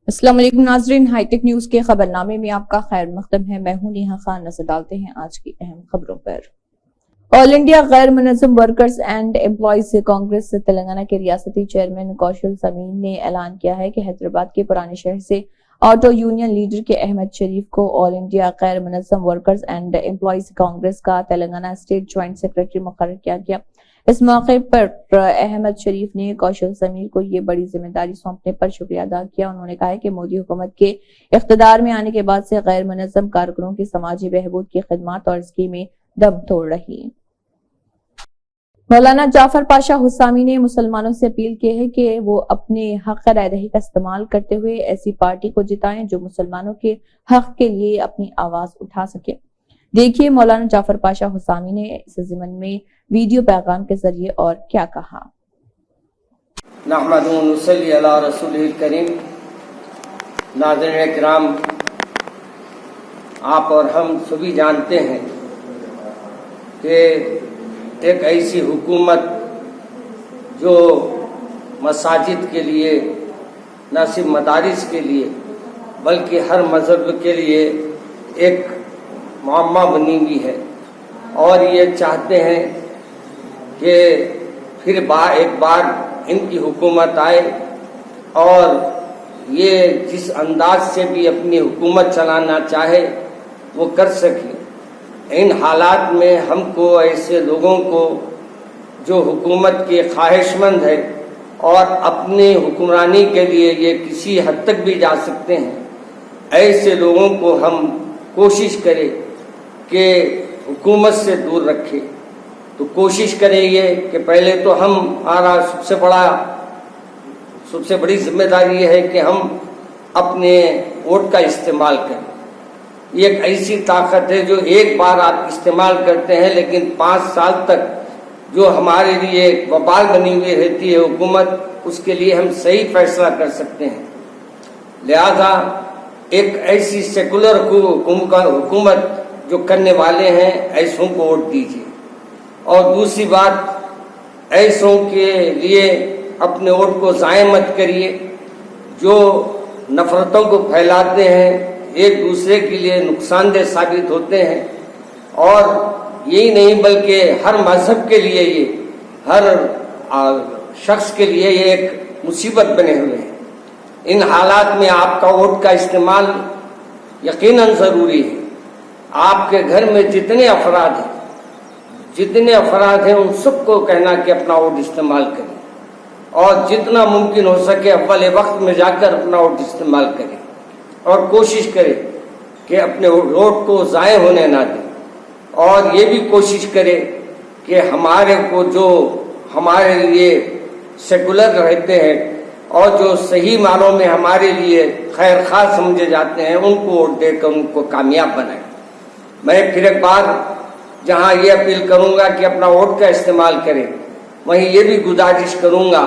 अस्सलाम वालेकुम नाजरीन, हाईटेक न्यूज के खबरनामे में आपका खैर मकदम है। मैं हूं नेहा खान। नजर डालते हैं आज की अहम खबरों पर। ऑल इंडिया गैर मुनज़्ज़म workers and employees Congress Telangana के रियासती चेयरमैन कौशल समीन ने ऐलान किया है कि हैदराबाद के पुराने शहर से ऑटो यूनियन लीडर के अहमद शरीफ को ऑल इंडिया गैर मुनज़्ज़म वर्कर्स एंड एम्प्लॉयज कांग्रेस का तेलंगाना स्टेट ज्वाइंट सेक्रेटरी मुकर्रर किया गया। इस मौके पर अहमद शरीफ ने कौशल समीर को ये बड़ी जिम्मेदारी सौंपने पर शुक्रिया अदा किया। उन्होंने कहा कि मोदी हुकूमत के इख्तिदार में आने के बाद से गैर मुनज़्ज़म कारकुनों की समाजी बहबूद की खिदमत और स्कीमें दम तोड़ रही। मौलाना जाफर पाशा हुसामी ने मुसलमानों से अपील की है कि वो अपने हक राय दही का इस्तेमाल करते हुए ऐसी पार्टी को जिताएं जो मुसलमानों के हक के लिए अपनी आवाज उठा सके। देखिए मौलाना जाफर पाशा हुसामी ने इस ज़िमन में वीडियो पैगाम के जरिए और क्या कहा। नहमदुहु व नुसल्ली अला रसूलिल करीम। नाज़रीन किराम, आप और हम सभी जानते हैं कि एक ऐसी हुकूमत जो मसाजिद के लिए, न सिर्फ मदारिस के लिए बल्कि हर मजहब के लिए एक मुअम्मा बनी हुई है, और ये चाहते हैं कि फिर एक बार इनकी हुकूमत आए और ये जिस अंदाज से भी अपनी हुकूमत चलाना चाहे वो कर सके। इन हालात में हमको ऐसे लोगों को जो हुकूमत के ख्वाहिशमंद है और अपनी हुक्मरानी के लिए ये किसी हद तक भी जा सकते हैं, ऐसे लोगों को हम कोशिश करें कि हुकूमत से दूर रखे। तो कोशिश करें ये कि पहले तो हमारा सबसे बड़ी जिम्मेदारी ये है कि हम अपने वोट का इस्तेमाल करें। ये एक ऐसी ताकत है जो एक बार आप इस्तेमाल करते हैं लेकिन 5 साल तक जो हमारे लिए वबाल बनी हुई रहती है हुकूमत, उसके लिए हम सही फैसला कर सकते हैं। लिहाजा एक ऐसी सेकुलर हुकूमत जो करने वाले हैं ऐसों को वोट दीजिए। और दूसरी बात, ऐसों के लिए अपने वोट को ज़ाय मत करिए जो नफरतों को फैलाते हैं, एक दूसरे के लिए नुकसानदेह साबित होते हैं। और यही नहीं बल्कि हर मजहब के लिए, ये हर शख्स के लिए ये एक मुसीबत बने हुए हैं। इन हालात में आपका वोट का इस्तेमाल यकीनन ज़रूरी है। आपके घर में जितने अफराद हैं उन सबको कहना कि अपना वोट इस्तेमाल करें और जितना मुमकिन हो सके अव्वल वक्त में जाकर अपना वोट इस्तेमाल करें और कोशिश करें कि अपने वोट को ज़ाय होने ना दें। और ये भी कोशिश करें कि हमारे को जो हमारे लिए सेकुलर रहते हैं और जो सही मानों में हमारे लिए खैर खा समझे जाते हैं उनको वोट देकर उनको कामयाब बनाएं। मैं फिर एक बार जहां ये अपील करूंगा कि अपना वोट का इस्तेमाल करें, वहीं ये भी गुजारिश करूंगा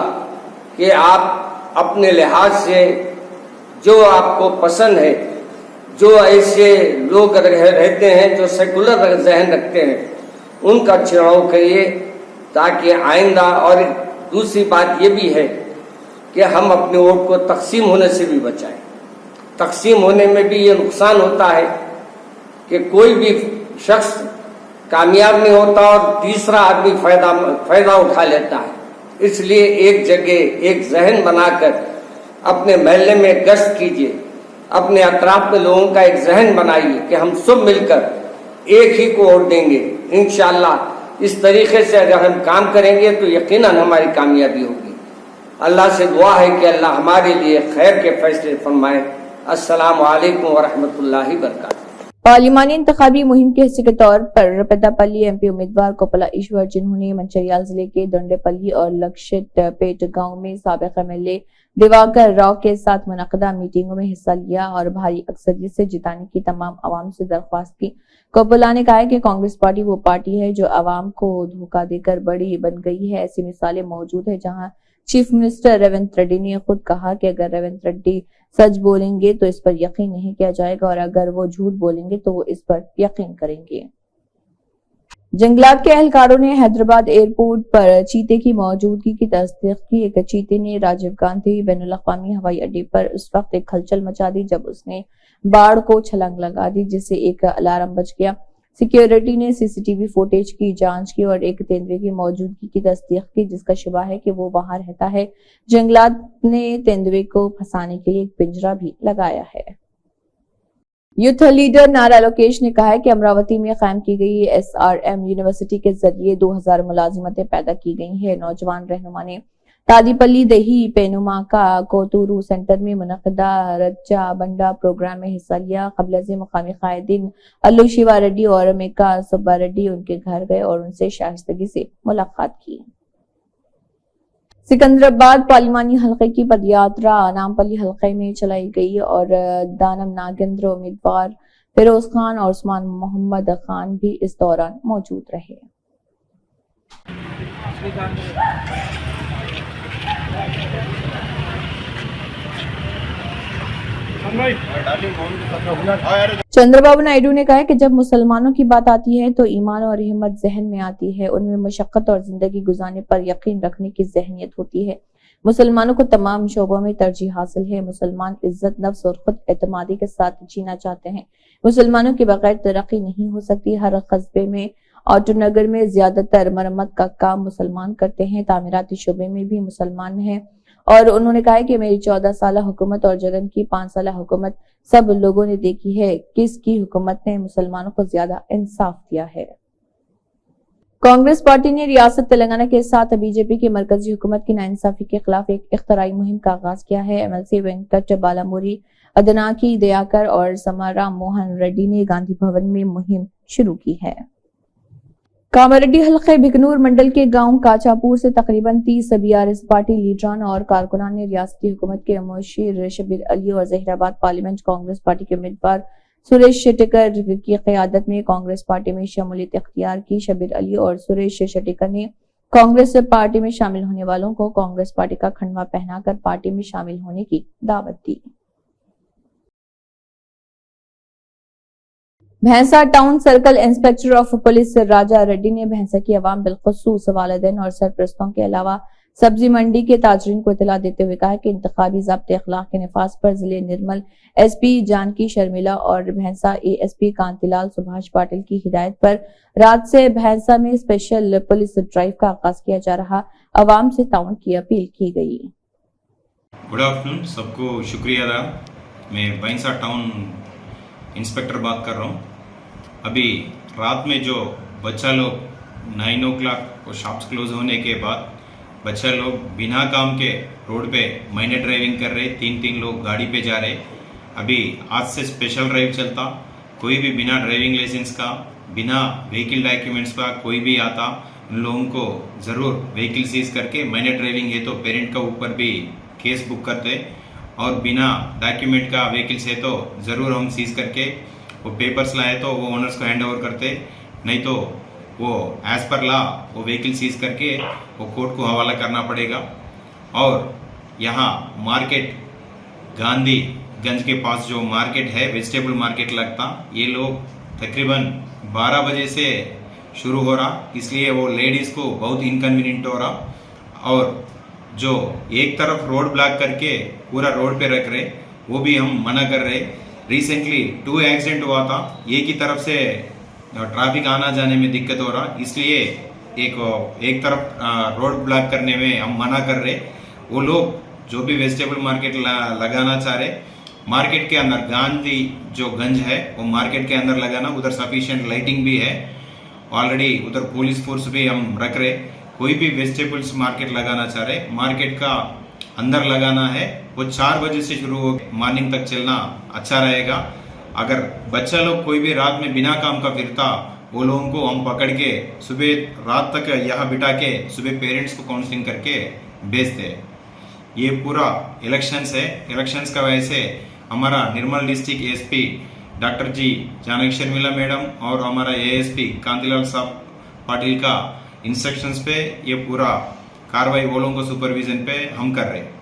कि आप अपने लिहाज से जो आपको पसंद है, जो ऐसे लोग रहते हैं जो सेकुलर जहन रखते हैं, उनका चुनाव करिए ताकि आइंदा। और दूसरी बात ये भी है कि हम अपने वोट को तकसीम होने से भी बचाएं। तकसीम होने में भी ये नुकसान होता है कि कोई भी शख्स कामयाब नहीं होता और तीसरा आदमी फायदा उठा लेता है। इसलिए एक जगह एक जहन बनाकर अपने महल्ले में गश्त कीजिए, अपने अतराफ में लोगों का एक जहन बनाइए कि हम सब मिलकर एक ही को वोट देंगे। इंशाअल्लाह इस तरीके से अगर हम काम करेंगे तो यकीनन हमारी कामयाबी होगी। अल्लाह से दुआ है कि अल्लाह हमारे लिए खैर के फैसले फरमाए। अस्सलामु अलैकुम व रहमतुल्लाहि व बरकातहू। पार्लिमानी इंतखाबी मुहिम के हिस्से के तौर पर पेद्दापल्ली एमपी उम्मीदवार कोपला ईश्वर, जिन्होंने मंचिर्याल जिले के दंडेपल्ली और लक्षित पेट गांव में साबिक एमएलए दिवाकर राव के साथ मुनक़दा मीटिंगों में हिस्सा लिया और भारी अक्सरियत से जिताने की तमाम आवाम से दरख्वास्त की। कोपला ने कहा कि कांग्रेस पार्टी वो पार्टी है जो आवाम को धोखा देकर बड़ी बन गई है। ऐसी मिसालें मौजूद है जहां चीफ मिनिस्टर रेवंत रेड्डी ने खुद कहा कि अगर रेवंत रेड्डी सच बोलेंगे तो इस पर यकीन नहीं किया जाएगा और अगर वो झूठ बोलेंगे तो वो इस पर यकीन करेंगे। जंगलात के एहलकारों ने हैदराबाद एयरपोर्ट पर चीते की मौजूदगी की तस्दीक की। एक चीते ने राजीव गांधी बैनुल अक़वामी हवाई अड्डे पर उस वक्त एक हलचल मचा दी जब उसने बाड़ को छलांग लगा दी, जिससे एक अलार्म बज गया। सिक्योरिटी ने सीसीटीवी फुटेज की जांच की और एक तेंदुए की मौजूदगी की तस्दीक की, जिसका शुबा है कि वो वहां रहता है। जंगलात ने तेंदुए को फंसाने के लिए एक पिंजरा भी लगाया है। यूथ लीडर नारा लोकेश ने कहा है कि अमरावती में कायम की गई SRM यूनिवर्सिटी के जरिए 2000 मुलाजिमतें पैदा की गई है। नौजवान रहनुमा ने तादीपल्ली दही पेनुमा का कोतूरू सेंटर में मुनक़दा रज्जा बंडा प्रोग्राम में हिस्सा लिया। कबल से मुकामी कायदीन अल्लू शिवा रेड्डी और मेका सुब्बा रेड्डी उनके घर गए और उनसे शाइस्तगी से मुलाकात की। सिकंदराबाद पार्लिमानी हलके की पदयात्रा नामपल्ली हलके में चलाई गई और दानम नागेंद्र उम्मीदवार फिरोज खान और उस्मान मोहम्मद खान भी इस दौरान मौजूद रहे। चंद्रबाबू नायडू ने कहा है कि जब मुसलमानों की बात आती है तो ईमान और हिम्मत जहन में आती है। उनमें मशक्कत और जिंदगी गुजारने पर यकीन रखने की जहनियत होती है। मुसलमानों को तमाम शोबों में तरजीह हासिल है। मुसलमान इज्जत नफ्स और खुद एतमादी के साथ जीना चाहते हैं। मुसलमानों के बगैर तरक्की नहीं हो सकती। हर कस्बे में ऑटोनगर में ज्यादातर मरम्मत का काम मुसलमान करते हैं। तामीराती शोबे में भी मुसलमान हैं। और उन्होंने कहा है कि मेरी 14 साल हुकूमत और जगन की 5 साल हुकूमत सब लोगों ने देखी है। किसकी हुकूमत ने मुसलमानों को ज्यादा इंसाफ दिया है। कांग्रेस पार्टी ने रियासत तेलंगाना के साथ बीजेपी की मरकजी हुकूमत की नाइंसाफी के खिलाफ एक इख्तराई मुहिम का आगाज किया है। MLC वेंकट बालामुरी, अदनाकी दयाकर और समारा मोहन रेड्डी ने गांधी भवन में मुहिम शुरू की है। कामारेड्डी हल्के बिकनूर मंडल के गांव काचापुर से तकरीबन 30 BRS पार्टी लीडरान और कारकुनान ने रियासती हुकूमत के मुशीर शबीर अली और जहीराबाद पार्लियामेंट कांग्रेस पार्टी के उम्मीदवार सुरेश शेट्टिकर की क़यादत में कांग्रेस पार्टी में शमूलियत इख्तियार की। शबीर अली और सुरेश शेट्टिकर ने कांग्रेस पार्टी में शामिल होने वालों को कांग्रेस पार्टी का खंडवा पहनाकर पार्टी में शामिल होने की दावत दी। Bhainsa town circle inspector of police Raja Reddy ने भैंसा की अवाम बिलखुसूस वालिदैन और सरपरस्तों के अलावा सब्जी मंडी के ताजरीन को इतला देते हुए कहा कि इंतखाबी ज़ाब्ते अखलाक के नफाज पर जिले निर्मल SP जानकी शर्मिला और भैंसा ASP कांतिलाल सुभाष पाटिल की हिदायत पर रात से भैंसा में स्पेशल पुलिस ड्राइव का आगाज किया जा रहा। अवाम से ताउन की अपील की गई। गुड आफ्टरनून, सबको शुक्रिया अदा। मैं भैंसा टाउन इंस्पेक्टर बात कर रहा हूँ। अभी रात में जो बच्चा लोग 9 o'clock को शॉप्स क्लोज होने के बाद बच्चा लोग बिना काम के रोड पे माइनर ड्राइविंग कर रहे, 3 लोग गाड़ी पे जा रहे। अभी आज से स्पेशल ड्राइव चलता, कोई भी बिना ड्राइविंग लाइसेंस का, बिना व्हीकल डॉक्यूमेंट्स का कोई भी आता, उन लोगों को ज़रूर व्हीकल सीज करके, माइनर ड्राइविंग है तो पेरेंट का ऊपर भी केस बुक करते और बिना डॉक्यूमेंट का व्हीकल्स है तो ज़रूर हम सीज करके वो पेपर्स लाए तो वो ओनर्स को हैंड ओवर करते, नहीं तो वो एज पर लॉ वो व्हीकल सीज करके वो कोर्ट को हवाला करना पड़ेगा। और यहाँ मार्केट गांधी गंज के पास जो मार्केट है, वेजिटेबल मार्केट लगता, ये लोग तकरीबन 12 बजे से शुरू हो रहा, इसलिए वो लेडीज़ को बहुत इनकन्वीनियंट हो रहा। और जो एक तरफ रोड ब्लॉक करके पूरा रोड पे रख रहे, वो भी हम मना कर रहे। रिसेंटली 2 एक्सीडेंट हुआ था, एक ही तरफ से ट्रैफिक आना जाने में दिक्कत हो रहा, इसलिए एक तरफ रोड ब्लॉक करने में हम मना कर रहे। वो लोग जो भी वेजिटेबल मार्केट लगाना चाह रहे, मार्केट के अंदर गांधी जो गंज है वो मार्केट के अंदर लगाना, उधर सफिशिएंट लाइटिंग भी है ऑलरेडी, उधर पुलिस फोर्स भी हम रख रहे। कोई भी वेजिटेबल्स मार्केट लगाना चाह रहे, मार्केट का अंदर लगाना है, वो 4 बजे से शुरू हो मॉर्निंग तक चलना अच्छा रहेगा। अगर बच्चा लोग कोई भी रात में बिना काम का फिरता, वो लोगों को हम पकड़ के सुबह रात तक यहाँ बिठा के सुबह पेरेंट्स को काउंसलिंग करके भेजते हैं। ये पूरा इलेक्शंस है, इलेक्शंस का वजह से हमारा निर्मल डिस्ट्रिक्ट ASP डॉक्टर जी जानकी शर्मिला मैडम और हमारा ASP कांतिलाल साहब पाटिल का इंस्ट्रक्शंस पे ये पूरा कार्रवाई वो लोगों को सुपरविजन पे हम कर रहे हैं।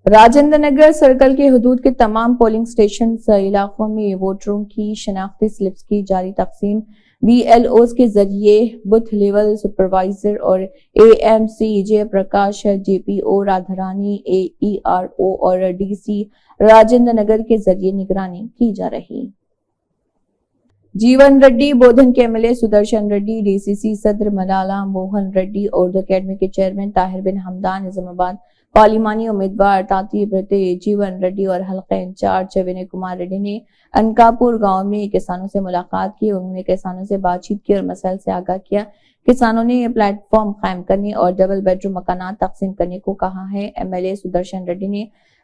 राजेंद्र नगर सर्कल के हुदूद के तमाम पोलिंग स्टेशन इलाकों में वोटरों की शनाख्ती स्लिप्स की जारी तकसीम BLOs के जरिए बूथ लेवल सुपरवाइजर और AMC Jayaprakash, JPO Radharani, AERO और DC राजेंद्र नगर के जरिए निगरानी की जा रही। जीवन रेड्डी, बोधन के MLA सुदर्शन रेड्डी, DCC सदर मलाला मोहन रेड्डी, उर्दू अकेडमी के चेयरमैन ताहिर बिन हमदान, निजामाबाद पार्लिमानी उम्मीदवार ताती प्रति जीवन रेड्डी और हल्का इंचार्ज विनय कुमार रेड्डी ने अनकापुर गांव में किसानों से मुलाकात की। उन्होंने किसानों से बातचीत की और मसले से आगाह किया। किसानों ने प्लेटफॉर्म कायम करने और डबल बेडरूम मकानात तकसीम करने को कहा है। MLA सुदर्शन रेड्डी ने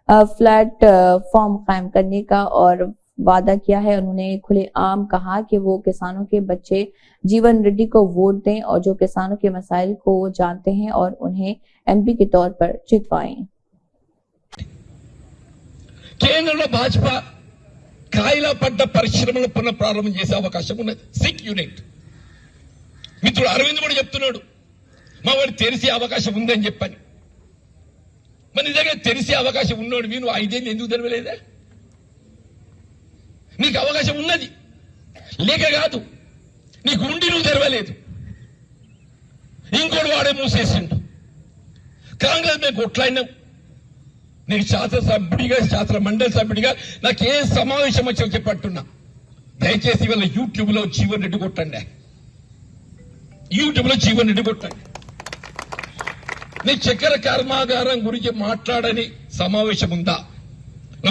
फ्लैट फॉर्म कायम करने का और वादा किया है। उन्होंने खुलेआम कहा कि वो किसानों के बच्चे जीवन रेड्डी को वोट दें और जो किसानों के मसाइल को जानते हैं और उन्हें MP के तौर पर जितवाएं। కేంద్రంలో భాజపా కాయిలా పడ్డ పరిశ్రమలను పునః ప్రారంభం చేసే అవకాశం ఉన్నది. సిక్ యూనిట్ మిత్రుడు అరవింద్ కూడా చెప్తున్నాడు మా వాడు తెరిసే అవకాశం ఉందని చెప్పని. మరి నిజంగా తెరిసే అవకాశం ఉన్నాడు మీరు 5 ఏళ్ళు ఎందుకు తెరవలేదా? నీకు అవకాశం ఉన్నది లేక కాదు, నీ గుండె నువ్వు తెరవలేదు. ఇంకోటి వాడే మూసేసిండు. కాంగ్రెస్ మేము కొట్లాడినాం. నేను శాస్త్ర సభ్యుడిగా, శాస్త్ర మండలి సభ్యుడిగా నాకు ఏ సమావేశం వచ్చి చెప్పట్టున్నా, దయచేసి వీళ్ళ యూట్యూబ్ లో జీవన్ రెడ్డి కొట్టండి, యూట్యూబ్ లో జీవన్ రెడ్డి కొట్టండి. నీ చక్కెర కర్మాగారం గురించి మాట్లాడని సమావేశం ఉందా?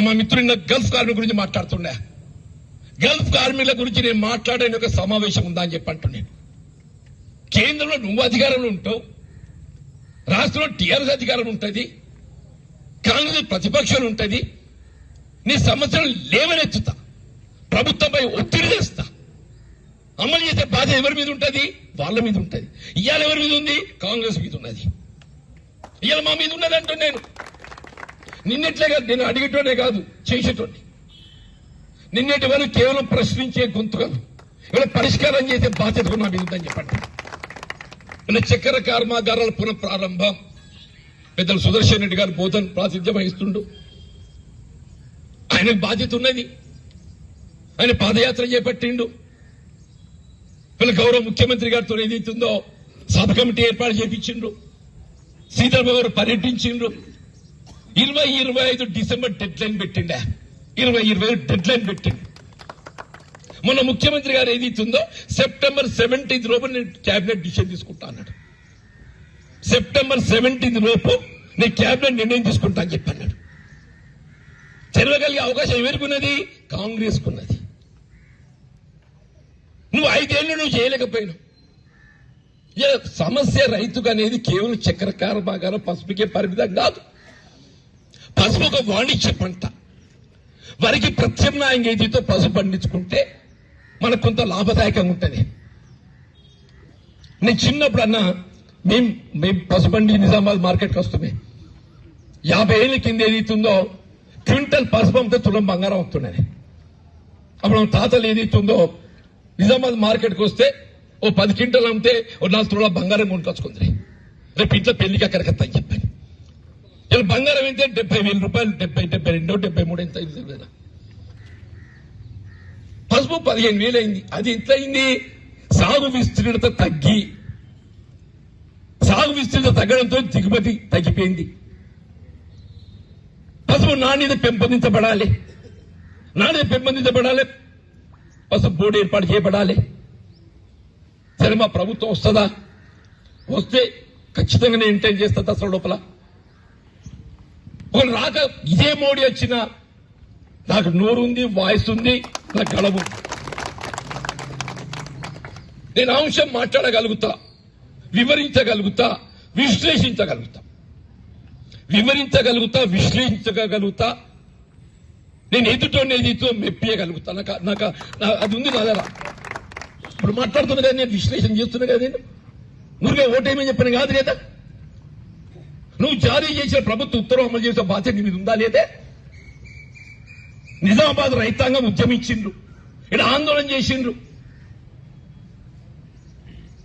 మా మిత్రుడు గల్ఫ్ కార్మికుల గురించి మాట్లాడుతున్నా, గల్ఫ్ కార్మికుల గురించి నేను మాట్లాడని ఒక సమావేశం ఉందా అని చెప్పంటున్నాను. కేంద్రంలో నువ్వు అధికారంలో ఉంటావు, రాష్ట్రంలో TRS అధికారం ఉంటుంది, కాంగ్రెస్ ప్రతిపక్షాలు ఉంటుంది. నీ సమస్యలు లేవనెత్తుతా, ప్రభుత్వంపై ఒత్తిడి చేస్తా, అమలు చేసే బాధ్యత ఎవరి మీద ఉంటుంది? వాళ్ళ మీద ఉంటుంది. ఇవాళ ఎవరి మీద ఉంది? కాంగ్రెస్ మీద ఉన్నది. ఇవాళ మా మీద ఉన్నది అంటూ నేను నిన్నట్లే కాదు, నేను అడిగేటోనే కాదు చేసేటోని. నిన్నటి వరకు కేవలం ప్రశ్నించే గొంతుకలు ఇలా పరిష్కారం చేసే బాధ్యత నా మీద ఉందని చెప్పండి. ఇలా చక్కెర కర్మాగారాల పునః ప్రారంభం పెద్దలు సుదర్శన్ రెడ్డి గారు బోధన్ ప్రాతినిధ్యం వహిస్తుండు. ఆయనకు బాధ్యత ఉన్నది. ఆయన పాదయాత్ర చేపట్టిండు. వీళ్ళ గౌరవ ముఖ్యమంత్రి గారితో ఏదైతుందో సభ కమిటీ ఏర్పాటు చేయించిండ్రు. సీతారామ గారు పర్యటించిండ్రు. 2025 డిసెంబర్ డెడ్ లైన్ పెట్టిండా, 2025 డెడ్ లైన్ పెట్టిండు. మొన్న ముఖ్యమంత్రి గారు ఏదైతుందో సెప్టెంబర్ 17 లోపు నేను క్యాబినెట్ డిసిషన్ తీసుకుంటా అన్నాడు. సెప్టెంబర్ 17 లోపు నేను క్యాబినెట్ నిర్ణయం తీసుకుంటా అని చెప్పన్నాడు. జరగగలిగే అవకాశం ఎవరికున్నది? కాంగ్రెస్ కున్నది. నువ్వు 5 ఏళ్ళు నువ్వు చేయలేకపోయినావు. సమస్య రైతుకు అనేది కేవలం చక్కెర కర్మాగారం పసుపుకే పరిమితం కాదు. పసుపు ఒక వాణిజ్య పంట. వారికి ప్రత్యామ్నాయంగా ఏదైతే పసుపు పండించుకుంటే మనకు కొంత లాభదాయకంగా ఉంటుంది. నేను చిన్నప్పుడు అన్నా మేము పసుపండి నిజామాబాద్ మార్కెట్కి వస్తున్నాయి. 50 ఏళ్ళ కింద ఏదైతుందో క్వింటల్ పసుపు అమ్మితే తులం బంగారం అవుతున్నది. అప్పుడు మన తాతలు ఏదైతుందో నిజామాబాద్ మార్కెట్కి వస్తే ఓ 10 క్వింటల్ అమ్మితే ఓ 4 తులాల బంగారం కొనుకొచ్చుకుంది. రేపు ఇంట్లో పెళ్లికి అక్కడికి అని చెప్పాను. ఇలా బంగారం అయితే 70,000 రూపాయలు, 70, 72, 73 ఎంత అయింది. పసుపు 15,000 అయింది. అది ఎంత అయింది? సాగు విస్తీర్ణత తగ్గి, సాగు విస్తీర్ణత తగ్గడంతో దిగుమతి తగ్గిపోయింది. పసుపు నాణ్యత పెంపొందించబడాలి. నాణ్యత పెంపొందించబడాలి. పసుపు బోర్డు ఏర్పాటు చేయబడాలి. సరే, మా ప్రభుత్వం వస్తుందా? వస్తే ఖచ్చితంగా నేను ఇంటైన్ చేస్తా దసరా లోపల. ఒక రాక ఇదే మోడీ వచ్చినా నాకు నోరు ఉంది, వాయిస్ ఉంది, నాకు గళము. నేను అంశం మాట్లాడగలుగుతా, వివరించగలుగుతా, విశ్లేషించగలుగుతా. విశ్లేషించగలుగుతా. నేను ఎదుటోని ఎదుటో మెప్పియగలుగుతా. నాకు అది ఉంది నా దగ్గర. ఇప్పుడు మాట్లాడుతున్నా కదా, నేను విశ్లేషణ చేస్తున్నా కదా. నేను ఊరికే ఓటేమని చెప్పిన కాదు కదా. నువ్వు జారీ చేసిన ప్రభుత్వ ఉత్తర్వు అమలు చేసే బాధ్యత నీ మీద ఉందా లేదే? నిజామాబాద్ రైతాంగం ఉద్యమించిండ్రు, ఇక్కడ ఆందోళన చేసిండ్రు.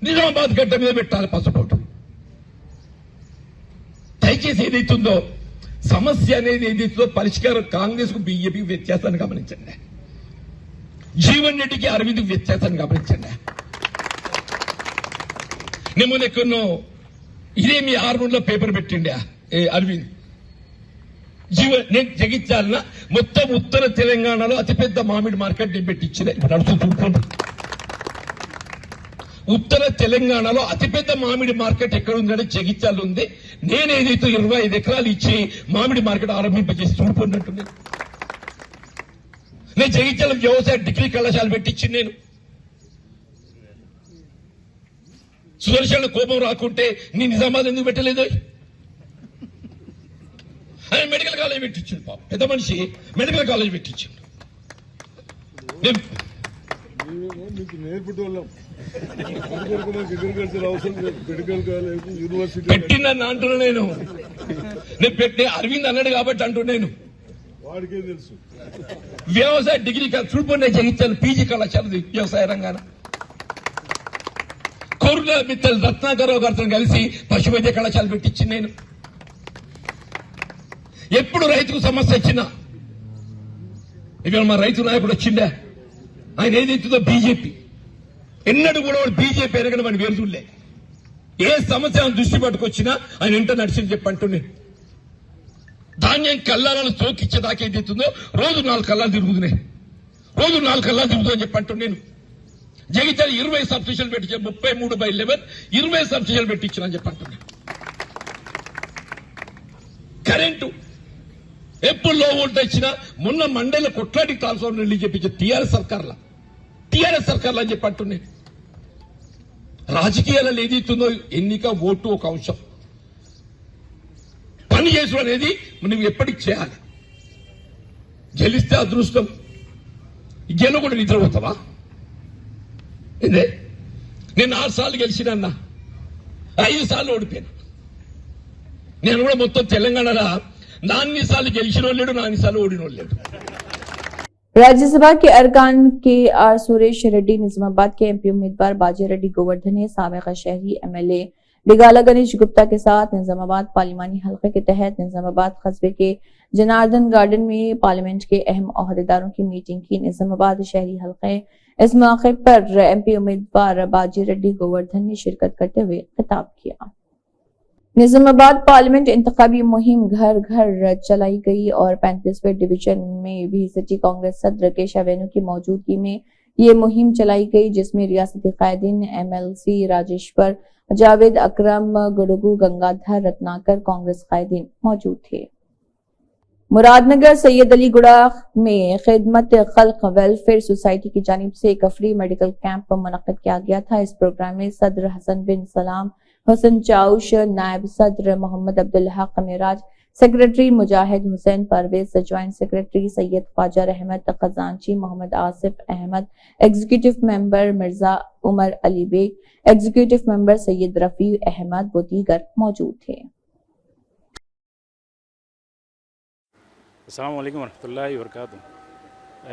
నిజామాబాద్ గడ్డ మీద పెట్టాలి పసుపోటు. దయచేసి ఏదైతుందో సమస్య అనేది ఏదైతుందో పరిష్కారం కాంగ్రెస్ కు బీజేపీకి వ్యత్యాసాన్ని గమనించండి. జీవన్ రెడ్డికి అరవింద్ వ్యత్యాసాన్ని గమనించండి. నేను మొన్న ఎక్కడో ఇదే మీ హార్మోన్లో పేపర్ పెట్టిండా అరవింద్ నేను జగిత్యాలన మొత్తం ఉత్తర తెలంగాణలో అతిపెద్ద మామిడి మార్కెట్ నేను పెట్టించిన ఇప్పుడు నడుచుకుంటున్నాను. ఉత్తర తెలంగాణలో అతిపెద్ద మామిడి మార్కెట్ ఎక్కడ ఉందంటే జగిత్యాల ఉంది. నేనేదైతే 25 ఎకరాలు ఇచ్చి మామిడి మార్కెట్ ఆరంభింపజేసి చూడుకున్నట్టుంది. నేను జగిత్యాల వ్యవసాయ డిగ్రీ కళాశాల పెట్టించింది. నేను సుదర్శన కోపం రాకుంటే నీ నిజామాబాద్ ఎందుకు పెట్టలేదు? ఆయన మెడికల్ కాలేజ్ పెట్టించాడు. పాప పెద్ద మనిషి మెడికల్ కాలేజ్ పెట్టించాడు. పెట్టిందని అంటున్నా నేను పెట్టి అరవింద్ అన్నాడు కాబట్టి అంటున్నాను. వాడికే తెలుసు వ్యవసాయ డిగ్రీ చూడుకొని నేను జగించాను. పీజీ కళాశాల వ్యవసాయ రంగాన కోరుల మిత్తల్ రత్నాకరరావు గారితో కలిసి పశు వైద్య కళాశాల పెట్టించింది. నేను ఎప్పుడు రైతుకు సమస్య వచ్చినా ఇవాళ మా రైతు నాయకుడు వచ్చిండే ఆయన ఏదైతుందో బీజేపీ ఎన్నడూ కూడా వాడు బీజేపీ ఎరగడం అని వేరులే. ఏ సమస్య దృష్టి పట్టుకొచ్చినా ఆయన ఇంట నడిచింది చెప్పంటున్నాను. ధాన్యం కల్లాలను తోకిచ్చేదాకా ఏదైతుందో రోజు 4 కల్లాలు తిరుగుతున్నాయి. రోజు 4 కల్లాలు తిరుగుతుందని చెప్పంటున్నాను. జగిత్యాల 20 సబ్స్టేషన్లు పెట్టించాను. 33/11 20 సబ్స్టేషన్లు పెట్టించిన అని చెప్పంటున్నాను. కరెంటు ఎప్పుడు లో వోల్టేజ్ ఇచ్చినా మొన్న మండలి కొట్లాడి ట్రాన్స్ఫార్మర్ రిలీజ్ చెప్పించే టీఆర్ఎస్ సర్కార్లు అని చెప్పంటున్నాను. రాజకీయాలలో ఏదైతుందో ఎన్నిక ఓటు ఒక అంశం. పని చేసుడు అనేది నువ్వు ఎప్పటికి చేయాలి. గెలిస్తే అదృష్టం, గెలవకుండా నిద్రపోతావా? ఇదే నేను 6 సార్లు గెలిచినన్నా 5 సార్లు ఓడిపోయాను. నేను కూడా మొత్తం తెలంగాణలో 4 సార్లు గెలిచిన లేడు, 4 సార్లు ఓడిన లేడు. राज्यसभा के अरकान के आर सुरेश रेड्डी, निजामाबाद के एमपी उम्मीदवार बाजी रेड्डी गोवर्धन ने साबिका शहरी एमएलए डिगाला गणेश गुप्ता के साथ निजामाबाद पार्लिमानी हल्के के तहत निजामाबाद कस्बे के जनार्दन गार्डन में पार्लियामेंट के अहम ओहदेदारों की मीटिंग की. निजामाबाद शहरी हल्के इस मौके पर एमपी उम्मीदवार बाजी रेड्डी गोवर्धन ने शिरकत करते हुए खिताब किया. निजामाबाद पार्लियामेंट इंतखाबी मुहिम घर घर चलाई गई और 35वें डिवीजन में भी सिटी कांग्रेस सदर केशव वेणु की मौजूदगी में ये मुहिम चलाई गई, जिसमें रियासती कायदीन एमएलसी राजेश्वर, जावेद अकरम, गुडगू, गंगाधर, रत्नाकर कांग्रेस कायदीन मौजूद थे. मुरादनगर सैयद अली गुड़ा में खिदमत खल्क वेलफेयर सोसाइटी की जानिब से एक फ्री मेडिकल कैंप मुनक्किद किया गया था. इस प्रोग्राम में सदर हसन बिन सलाम, हुसैन चाउश, नायब सदर Mohammad Abdul Haq Miraj, secretary Mujahid Hussain Parvez, joint secretary Syed Khwaja Rehmat खजांची, Mohammad Asif Ahmed, executive member Mirza Umar Ali Baig, executive member Syed Rafi Ahmed व दीगर मौजूद थे. अस्सलाम वालेकुम रहमतुल्लाहि व बरकातुहू.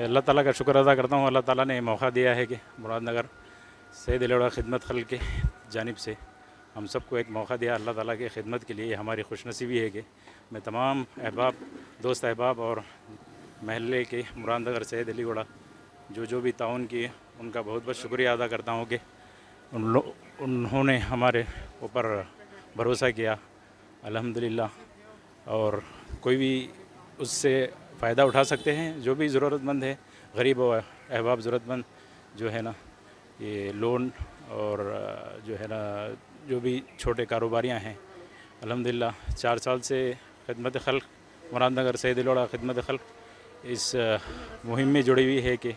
अल्लाह ताला का शुक्र अदा करता हूँ. अल्लाह ताला ने मौका दिया है कि मुरादनगर सैयद अली गुड़ा खिदमत खल्क के जानिब से हम सबको एक मौका दिया. अल्लाह ताला की खिदमत के लिए हमारी खुशनसीबी है कि मैं तमाम अहबाब, दोस्त अहबाब और महल्ले के मुरादनगर सैयद अली गुड़ा जो भी ताउन किए उनका बहुत बहुत शुक्रिया अदा करता हूँ कि उन्होंने हमारे ऊपर भरोसा किया अल्हम्दुलिल्लाह. और कोई भी उससे फ़ायदा उठा सकते हैं. जो भी ज़रूरतमंद है, गरीब और अहबाब ज़रूरतमंद जो है ना, ये लोन और जो है ना जो भी छोटे कारोबारियाँ हैं, अल्हम्दुलिल्लाह 4 साल से खिदमत खल्क मुरादनगर सैयद अली गुड़ा खिदमत खल्क इस मुहिम में जुड़ी हुई है कि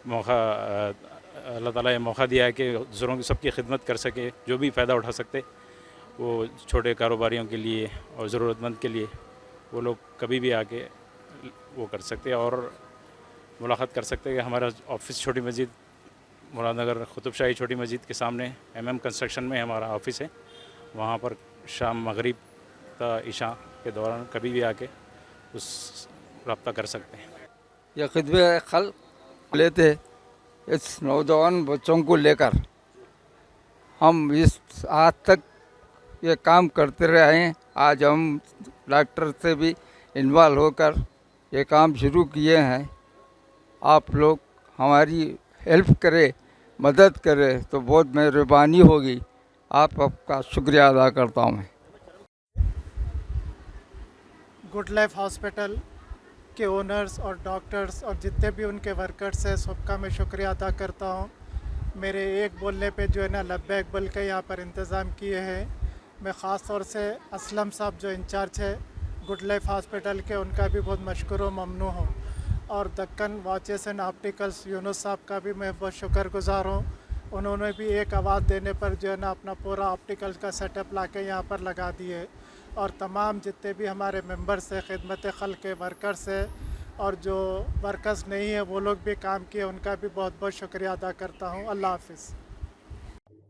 मौका अल्लाह ताला ये मौका दिया है कि दूसरों की सबकी खिदमत कर सके. जो भी फ़ायदा उठा सकते वो छोटे कारोबारियों के लिए और ज़रूरतमंद के लिए वो लोग कभी भी आके वो कर सकते हैं और मुलाकात कर सकते हैं. हमारा ऑफिस छोटी मस्जिद मुरादनगर कुतुबशाही छोटी मस्जिद के सामने MM कंस्ट्रक्शन में हमारा ऑफिस है. वहाँ पर शाम मगरिब का इशा के दौरान कभी भी आके उस रब्ता कर सकते हैं. ये खिदमत खल्क लेते इस नौजवान बच्चों को लेकर हम इस आज तक ये काम करते रहे हैं. आज हम डॉक्टर से भी इन्वॉल्व होकर ये काम शुरू किए हैं. आप लोग हमारी हेल्प करें, मदद करें तो बहुत मेहरबानी होगी. आपका शुक्रिया अदा करता हूँ मैं। गुड लाइफ हॉस्पिटल के ओनर्स और डॉक्टर्स और जितने भी उनके वर्कर्स हैं सबका मैं शुक्रिया अदा करता हूँ। मेरे एक बोलने पे जो है ना लब्बैक बोल के यहाँ पर इंतज़ाम किए हैं। मैं ख़ास तौर से असलम साहब जो इंचार्ज है गुड लाइफ हॉस्पिटल के, उनका भी बहुत मशकूर व ममनू हूँ। और Deccan watches and opticals Yunus साहब का भी मैं बहुत शुक्रगुजार हूँ। उन्होंने भी एक आवाज़ देने पर जो है ना अपना पूरा ऑप्टिकल्स का सेटअप ला के यहाँ पर लगा दिए। और तमाम जितने भी हमारे मेंबर्स हैं, खिदमत खल्क़ के वर्कर्स हैं और जो वर्कर्स नहीं है वो लोग भी काम किए, उनका भी बहुत बहुत शुक्रिया अदा करता हूँ। अल्लाह हाफिज़।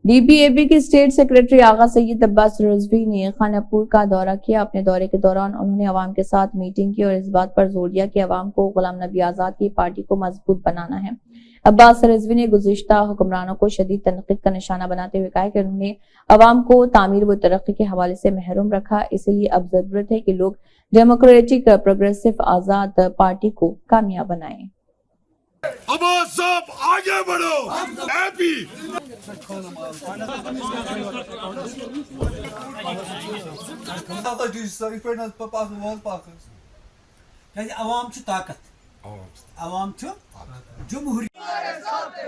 डीपीएपी के स्टेट सेक्रेटरी आगा सैयद अब्बास रिजवी ने खानापुर का दौरा किया। अपने दौरे के दौरान उन्होंने अवाम के साथ मीटिंग की और इस बात पर जोर दिया कि अवाम को गुलाम नबी आज़ाद की पार्टी को मजबूत बनाना है। अब्बास रिजवी ने गुज़िश्ता हुक्मरानों को शदीद तनक़ीद का निशाना बनाते हुए कहा कि उन्होंने अवाम को तामीर व तरक्की के हवाले से महरूम रखा, इसलिए अब जरूरत है कि लोग डेमोक्रेटिक प्रोग्रेसिव आज़ाद पार्टी को कामयाब बनाएं। अब्बास साहब आगे बढ़ो, हैप्पी अवाम छु ताकत, अवाम छु जमहूरी।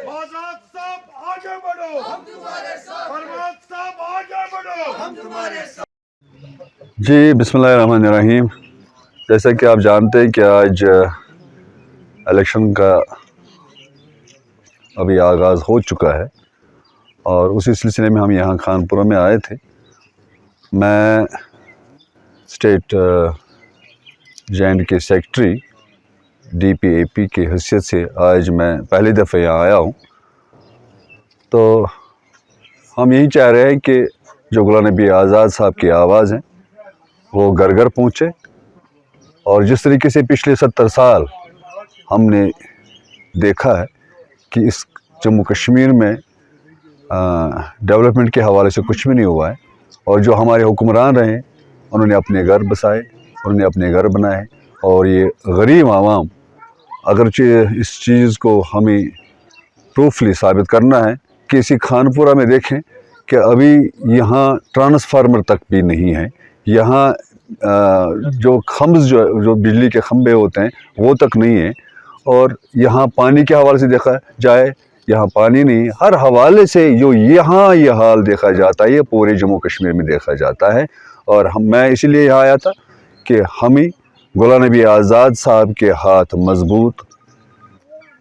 आजाद साहब आगे बढ़ो, हम तुम्हारे साथ। परवाज साहब आगे बढ़ो, हम तुम्हारे साथ। जी बिस्मिल्लाहिर्रहमानिर्रहीम। जैसा कि आप जानते हैं कि आज इलेक्शन का अभी आगाज़ हो चुका है और उसी सिलसिले में हम यहाँ खानपुरा में आए थे। मैं स्टेट जे.एंड.के सेक्रेटरी डीपीएपी की हैसियत से आज मैं पहली दफ़े यहाँ आया हूँ। तो हम यही चाह रहे हैं कि जो गुलाम नबी आज़ाद साहब की आवाज़ है वो घर घर पहुँचे और जिस तरीके से पिछले 70 साल हमने देखा है कि इस जम्मू कश्मीर में डेवलपमेंट के हवाले से कुछ भी नहीं हुआ है और जो हमारे हुक्मरान रहे उन्होंने अपने घर बसाए, उन्होंने अपने घर बनाए और ये गरीब आवाम अगरचे इस चीज़ को हमें प्रूफली साबित करना है कि इसी खानपुरा में देखें कि अभी यहाँ ट्रांसफार्मर तक भी नहीं है। यहाँ जो खम्स जो बिजली के खंभे होते हैं वो तक नहीं है और यहाँ पानी के हवाले से देखा जाए यहाँ पानी नहीं। हर हवाले से जो यहाँ ये हाल देखा जाता है ये पूरे जम्मू कश्मीर में देखा जाता है। और मैं इसीलिए यहाँ आया था कि हमें गुलाम नबी आज़ाद साहब के हाथ मजबूत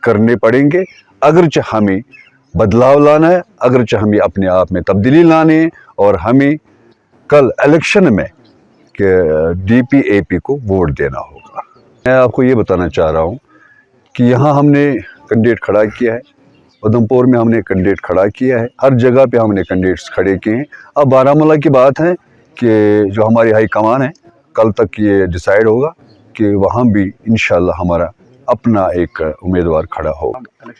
करने पड़ेंगे, अगरचे हमें बदलाव लाना है, अगरचे हमें अपने आप में तब्दीली लानी है और हमें कल इलेक्शन में कि डीपीएपी को वोट देना होगा। मैं आपको ये बताना चाह रहा हूँ कि यहाँ हमने कैंडिडेट खड़ा किया है, उधमपुर में हमने कैंडिडेट खड़ा किया है, हर जगह पे हमने कैंडिडेट्स खड़े किए हैं। अब बारामूला की बात है कि जो हमारी हाई कमान है कल तक ये डिसाइड होगा कि वहाँ भी इंशाल्लाह हमारा अपना एक उम्मीदवार खड़ा होगा।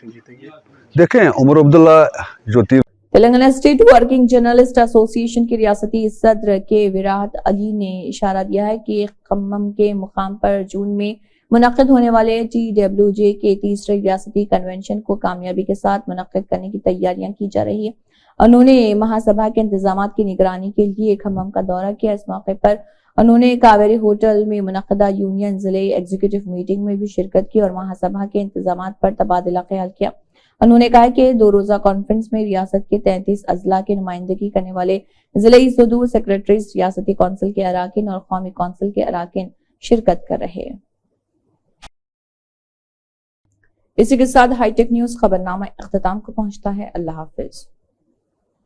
देखें उमर अब्दुल्ला जो Telangana state working journalist association के रियासती सदर के विराट अली ने इशारा दिया है कि खम्मम के मुकाम पर जून में मुनक्किद होने वाले TWJ के तीसरे रियासती कन्वेंशन को कामयाबी के साथ मुनक्किद करने की तैयारियां की जा रही है। उन्होंने महासभा के इंतजाम की निगरानी के लिए खम्मम का दौरा किया। इस मौके पर उन्होंने कावेरी होटल में मुनक्किदा यूनियन जिले एग्जीक्यूटिव मीटिंग में भी शिरकत की और महासभा के इंतजाम पर तबादला ख्याल किया। उन्होंने कहा कि 2 रोजा कॉन्फ्रेंस में रियासत के 33 अजला की नुमाइंदगी करने वाले जिले सदूर सेक्रेटरीज, रियासती कौंसिल के अराकीन और कौमी कौंसिल के अराकीन शिरकत कर रहे हैं। इसी के साथ हाईटेक न्यूज खबरनामा इख्तिताम को पहुंचता है। अल्लाह हाफिज।